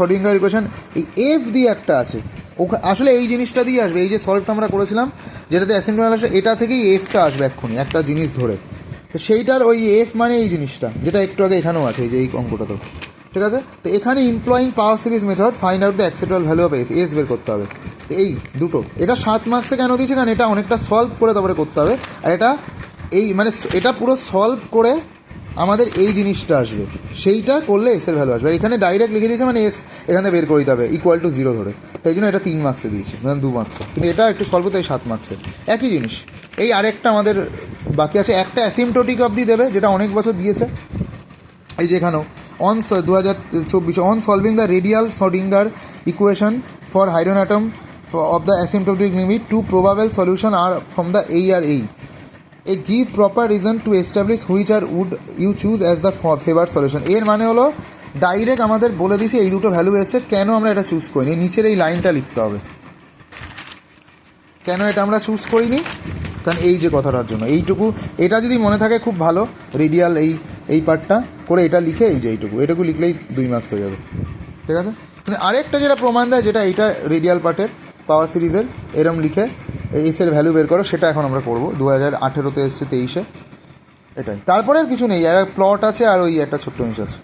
Schrödinger equation এই F দিয়ে একটা আছে, আসলে এই জিনিসটা দিয়ে আসবে, এই যে সলভটা আমরা করেছিলাম যেটাতে অ্যাসিম্পটোটাল আসবে, এটা থেকেই এফটা আসবে এক্ষুনি একটা জিনিস ধরে। তো সেইটার ওই এফ মানে এই জিনিসটা যেটা একটু আগে এখানেও আছে, এই যে এই অঙ্কটাতেও, ঠিক আছে। তো এখানে employing power series method find out the acceptable value of S, S বের করতে হবে। তো এই দুটো, এটা 7 মার্কসে কেন দিয়েছে, কারণ এটা অনেকটা সলভ করে তারপরে করতে হবে। আর এটা এই মানে এটা পুরো সলভ করে আমাদের এই জিনিসটা আসবে, সেইটা করলে এসের ভ্যালু আসবে। আর এখানে ডাইরেক্ট লিখে দিয়েছে মানে এস এখানে বের করে দিতে হবে ইকুয়াল টু 0 ধরে, তাই জন্য এটা 3 মার্কসে দিয়েছি, মানে 2 মার্কসে, কিন্তু এটা একটু সলভ তাই 7 মার্কসের। একই জিনিস। এই আরেকটা আমাদের বাকি আছে, একটা অ্যাসিম্পটোটিক অবধি দেবে যেটা অনেক বছর দিয়েছে, এই যে এখানেও on 2024 on solving the radial Schrödinger equation for hydrogen atom of the asymptotic limit, two probable solution are from the A or A. A give proper reason to establish which are would you choose as the favored solution. এর মানে হলো direct আমাদের বলে দিয়েছে এই দুটো value এসে, কেন আমরা এটা চুজ করিনি, নিচের এই লাইনটা লিখতে হবে কেন এটা আমরা চুজ করিনি, কারণ এই যে কথাটার জন্য এইটুকু, এটা যদি মনে থাকে খুব ভালো, রেডিয়াল এই পার্টটা করে এটা লিখে এই যে এইটুকু লিখলেই 2 মার্কস হয়ে যাবে, ঠিক আছে। কিন্তু আরেকটা যেটা প্রমাণ দেয়, যেটা এইটা রেডিয়াল পার্টের পাওয়ার সিরিজের এরম লিখে এসের ভ্যালু বের করো, সেটা এখন আমরা করবো। 2018-তে এসছে, 23-এ, এটাই। তারপরে আর কিছু নেই, একটা প্লট আছে আর ওই একটা ছোট্ট জিনিস আছে।